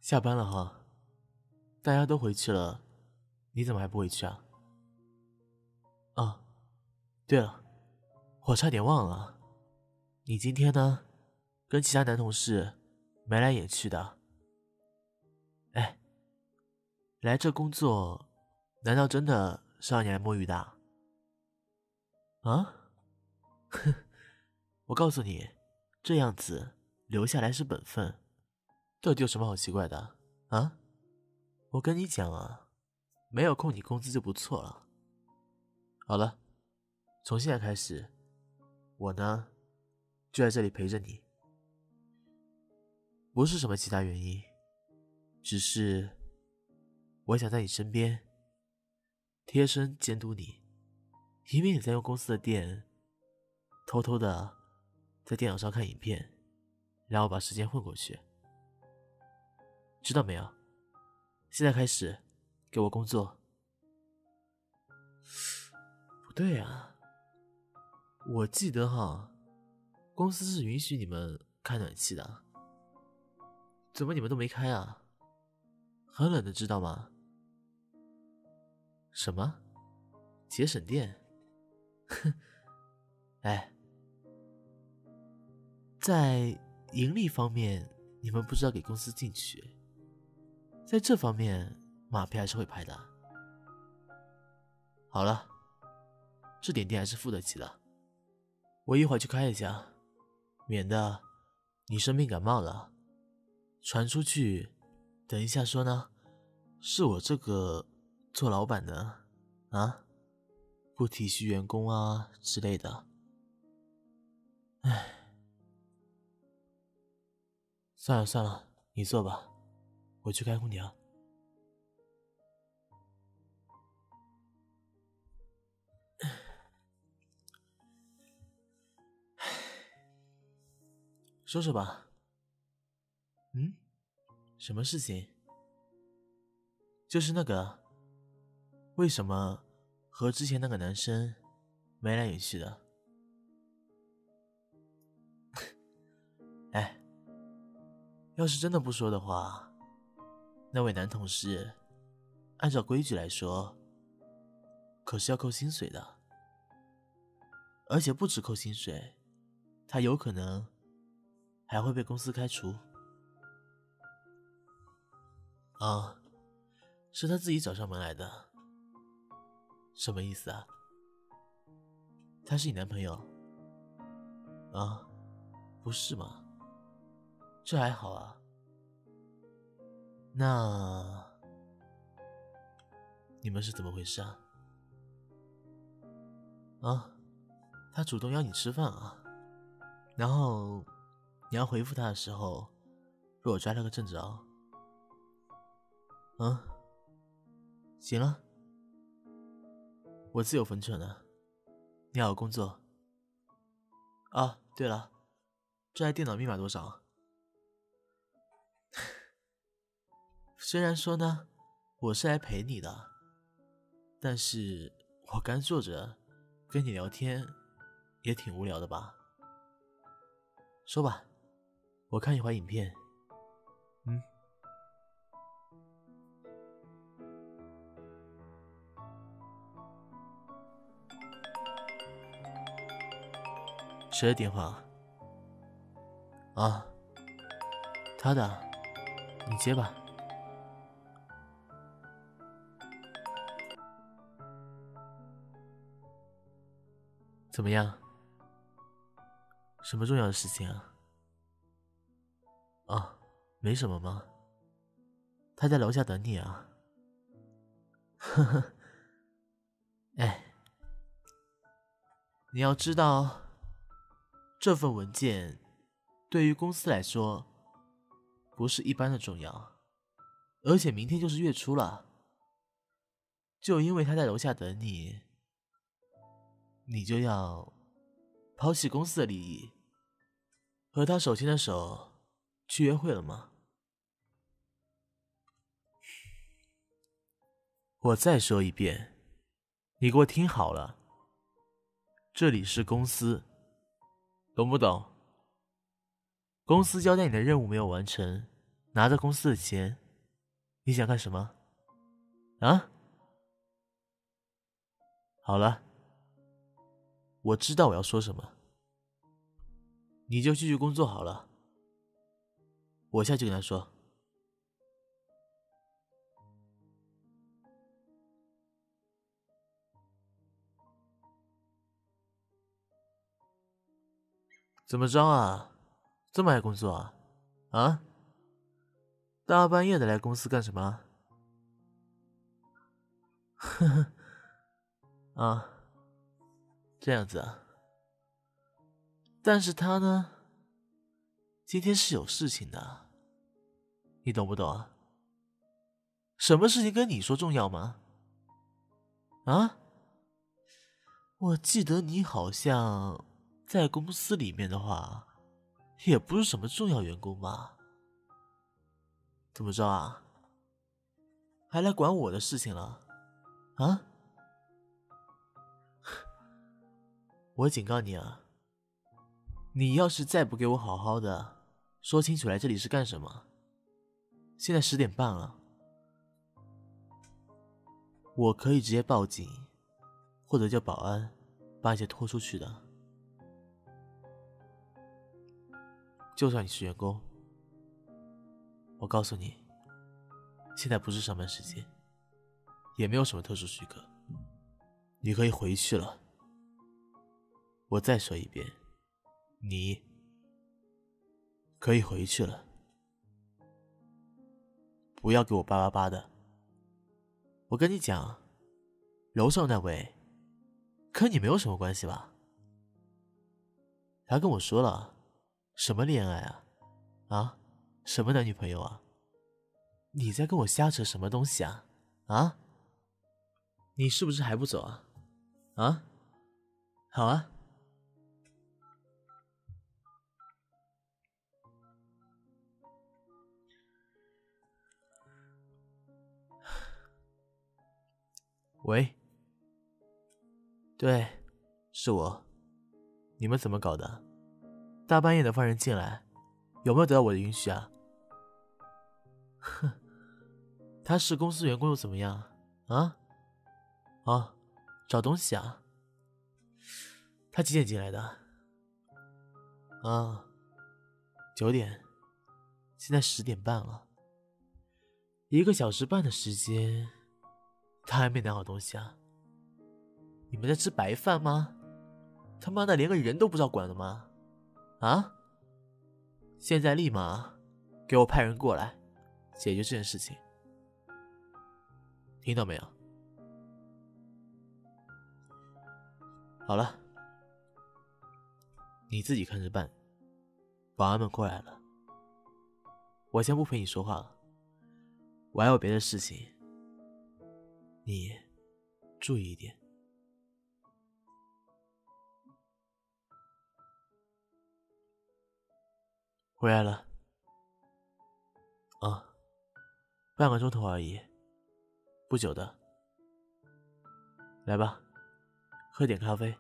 下班了哈，大家都回去了，你怎么还不回去啊？啊，对了，我差点忘了，你今天呢，跟其他男同事眉来眼去的。哎，来这工作，难道真的是让你来摸鱼的？啊？哼，我告诉你，这样子留下来是本分，到底有什么好奇怪的啊？我跟你讲啊，没有扣你工资就不错了。好了，从现在开始，我呢就在这里陪着你，不是什么其他原因，只是我想在你身边贴身监督你，以免你在用公司的电偷偷的在电脑上看影片，然后把时间混过去，知道没有？现在开始给我工作。不对啊，我记得哈，公司是允许你们开暖气的，怎么你们都没开啊？很冷的，知道吗？什么？节省电？哼，哎，在盈利方面，你们不知道给公司进取，在这方面马屁还是会拍的。好了，这点电还是付得起的，我一会儿去开一下，免得你生病感冒了，传出去，等一下说呢，是我这个做老板的啊，不体恤员工啊之类的。唉，算了算了，你坐吧，我去开空调。说说吧。什么事情？就是那个，为什么和之前那个男生眉来眼去的？哎，要是真的不说的话，那位男同事按照规矩来说可是要扣薪水的，而且不止扣薪水，他有可能还会被公司开除。啊，是他自己找上门来的。什么意思啊？他是你男朋友？啊，不是吗？这还好啊。那你们是怎么回事啊？啊，他主动邀你吃饭啊，然后你要回复他的时候被我抓了个正着。行了，我自有分寸了，你好好工作。啊，对了，这台电脑密码多少？虽然说呢，我是来陪你的，但是我干坐着跟你聊天也挺无聊的吧？说吧，我看一会儿影片。谁的电话？啊，他的，你接吧。怎么样？什么重要的事情啊？啊，没什么吗？他在楼下等你啊。呵呵，哎，你要知道，这份文件对于公司来说不是一般的重要，而且明天就是月初了。就因为他在楼下等你，你就要抛弃公司的利益，和他手牵着手去约会了吗？我再说一遍，你给我听好了，这里是公司，懂不懂？公司交代你的任务没有完成，拿着公司的钱，你想干什么？啊？好了，我知道我要说什么，你就继续工作好了。我下去跟他说。怎么着啊？这么爱工作啊？啊？大半夜的来公司干什么？呵呵，啊，这样子啊。但是他呢，今天是有事情的，你懂不懂啊？什么事情跟你说重要吗？啊？我记得你好像在公司里面的话，也不是什么重要员工吧？怎么着啊？还来管我的事情了？啊？我警告你啊，你要是再不给我好好的说清楚来这里是干什么，现在10点半了，我可以直接报警，或者叫保安把你拖出去的。就算你是员工，我告诉你，现在不是上班时间，也没有什么特殊许可，你可以回去了。我再说一遍，你可以回去了，不要给我叭叭叭的。我跟你讲，楼上那位跟你没有什么关系吧？他跟我说了，什么恋爱啊？啊？什么男女朋友啊？你在跟我瞎扯什么东西啊？啊？你是不是还不走啊？啊？好啊。喂，对，是我。你们怎么搞的？大半夜的放人进来，有没有得到我的允许啊？哼，他是公司员工又怎么样？啊？哦，找东西啊？他几点进来的？啊，9点，现在10点半了，1个小时半的时间，他还没拿好东西啊？你们在吃白饭吗？他妈的，连个人都不知道管了吗？啊？现在立马给我派人过来解决这件事情，听到没有？好了，你自己看着办。保安们过来了，我先不陪你说话了，我还有别的事情，你注意一点。回来了。啊，半个钟头而已，不久的。来吧，喝点咖啡。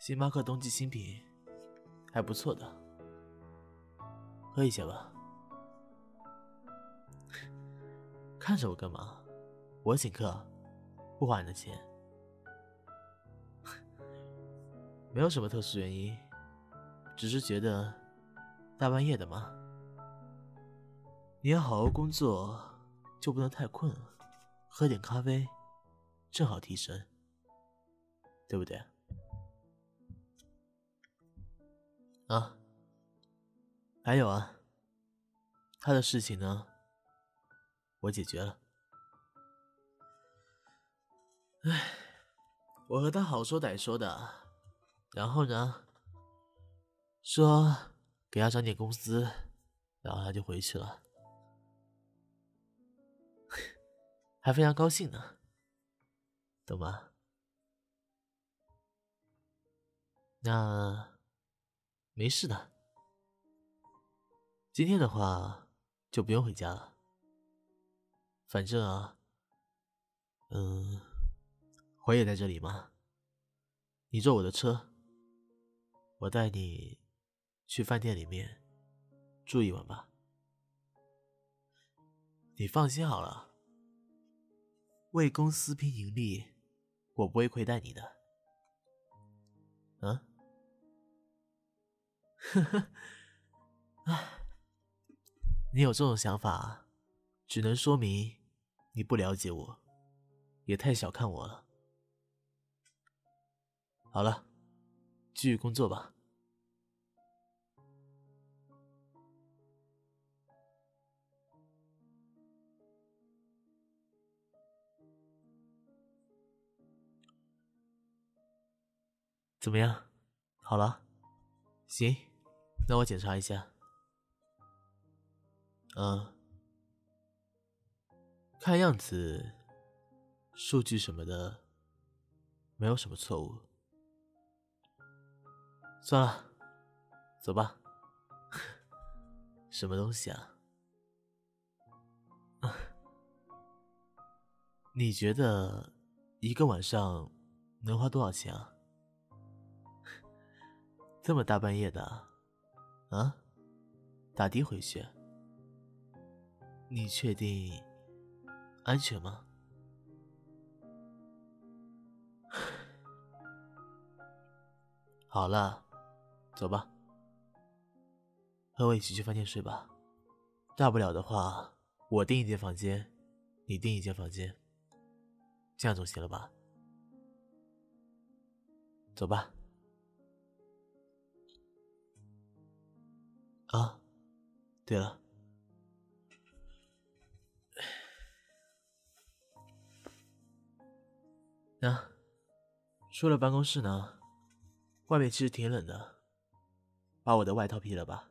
星巴克冬季新品，还不错的，喝一些吧。看着我干嘛？我请客，不花你的钱。没有什么特殊原因，只是觉得大半夜的嘛，你要好好工作，就不能太困了，喝点咖啡，正好提神，对不对？啊，还有啊，他的事情呢，我解决了。唉，我和他好说歹说的，然后呢，说给他涨点工资，然后他就回去了，还非常高兴呢，懂吗？那没事的，今天的话就不用回家了，反正啊，我也在这里嘛，你坐我的车，我带你去饭店里面住一晚吧。你放心好了，为公司拼盈利，我不会亏待你的。嗯，呵呵，唉，你有这种想法，只能说明你不了解我，也太小看我了。好了，继续工作吧。怎么样？好了？行，那我检查一下。看样子数据什么的没有什么错误。算了，走吧。什么东西啊？你觉得一个晚上能花多少钱啊？这么大半夜的啊？打的回去？你确定安全吗？好了，走吧，和我一起去饭店睡吧。大不了的话，我订一间房间，你订一间房间，这样总行了吧？走吧。啊，对了，出了办公室呢，外面其实挺冷的，把我的外套披了吧。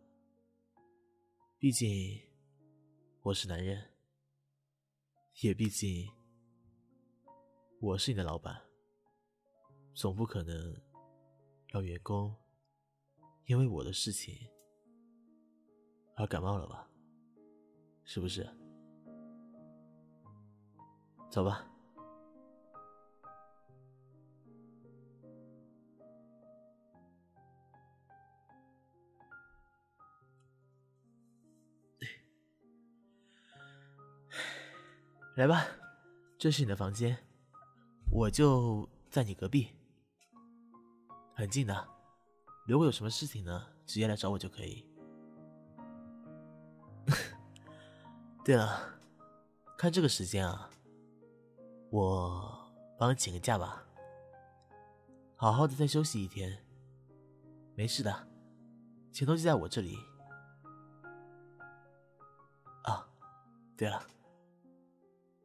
毕竟我是男人，也毕竟我是你的老板，总不可能让员工因为我的事情而感冒了吧？是不是？走吧。来吧，这是你的房间，我就在你隔壁，很近的。如果有什么事情呢，直接来找我就可以。对了，看这个时间啊，我帮你请个假吧，好好的再休息一天。没事的，钱都记在我这里。啊，对了，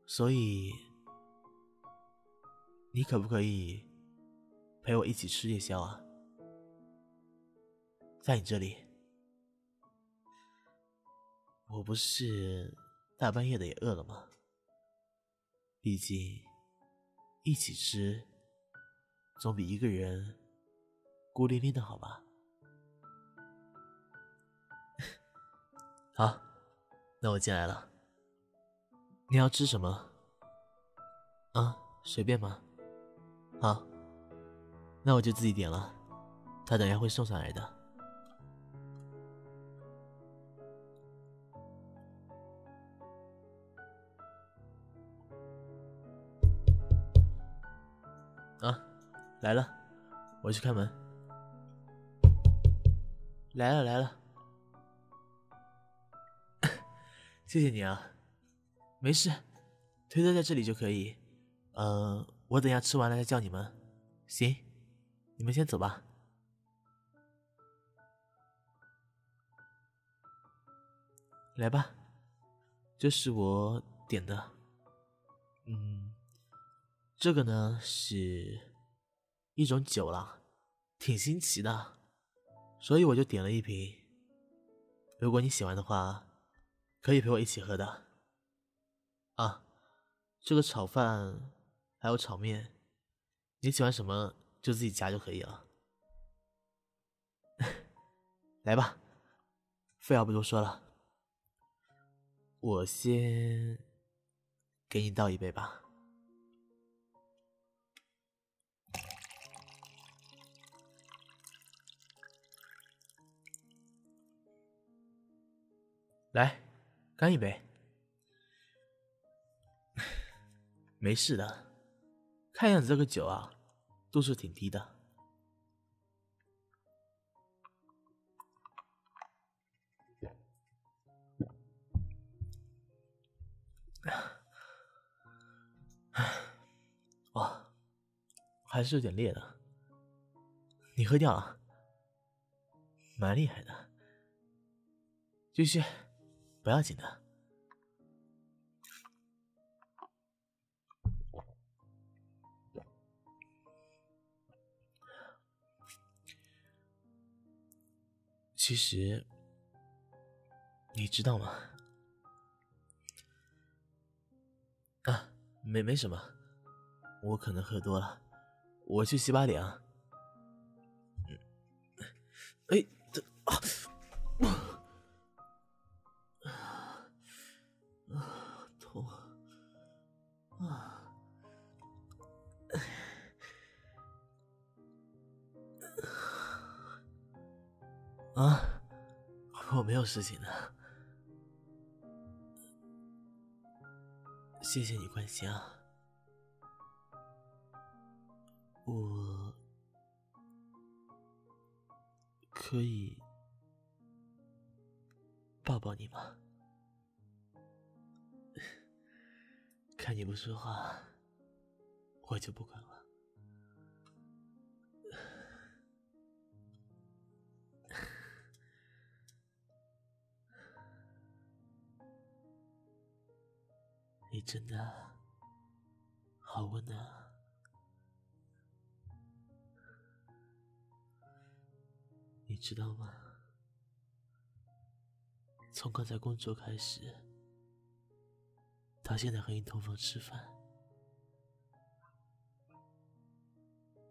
所以你可不可以陪我一起吃夜宵啊？在你这里，我不是大半夜的也饿了吗？毕竟一起吃总比一个人孤零零的好吧。好，那我进来了。你要吃什么？啊，随便吗？好，那我就自己点了，他等一下会送上来的。啊，来了，我去开门。来了来了，谢谢你啊。没事，推车在这里就可以。我等下吃完了再叫你们。行，你们先走吧。来吧，这是我点的。这个呢是一种酒啦，挺新奇的，所以我就点了一瓶。如果你喜欢的话，可以陪我一起喝的。啊，这个炒饭还有炒面，你喜欢什么就自己夹就可以了。来吧，废话不多说了，我先给你倒一杯吧。来，干一杯。没事的，看样子这个酒啊，度数挺低的。哇，还是有点烈的。你喝掉了，蛮厉害的。继续，不要紧的。其实，你知道吗？啊，没什么，我可能喝多了，我去洗把脸啊。哎，这痛啊！我没有事情的，谢谢你关心啊。我可以抱抱你吗？看你不说话，我就不管了。你真的好温暖啊！你知道吗？从刚才工作开始，到现在和你同房吃饭，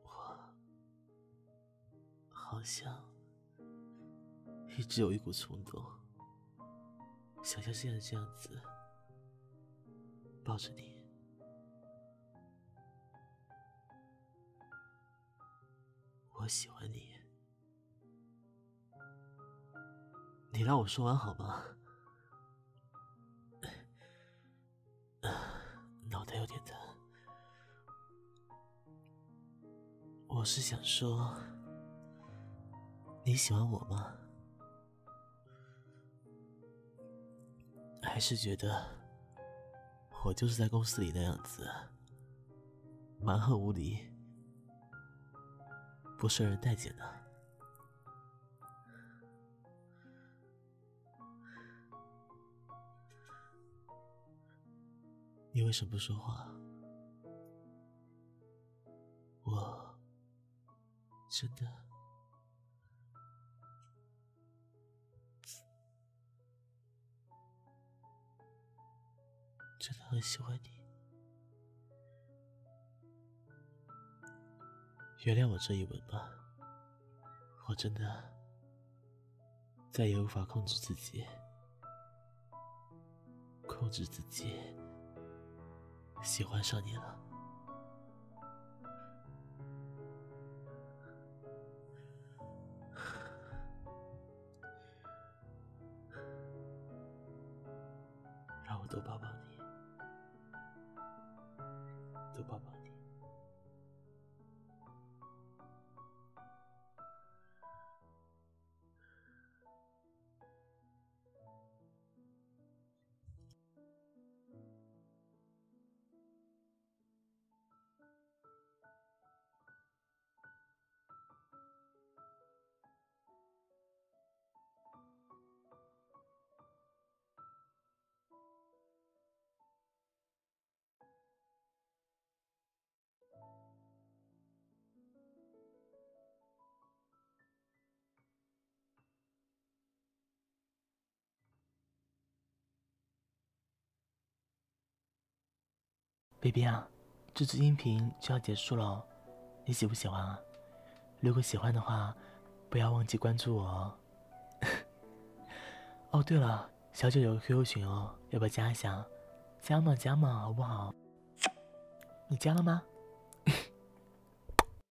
我好像一直有一股冲动，想像现在这样子抱着你。我喜欢你，你让我说完好吗？脑袋有点疼。我是想说，你喜欢我吗？还是觉得我就是在公司里那样子，蛮横无理，不受人待见的？你为什么不说话？我真的很喜欢你。原谅我这一吻吧，我真的再也无法控制自己喜欢上你了。让我多抱抱你，多抱抱你。baby 啊，这支音频就要结束了，你喜不喜欢啊？如果喜欢的话，不要忘记关注我哦。哦，对了，小九有个 QQ 群哦，要不要加一下？加嘛，好不好？你加了吗？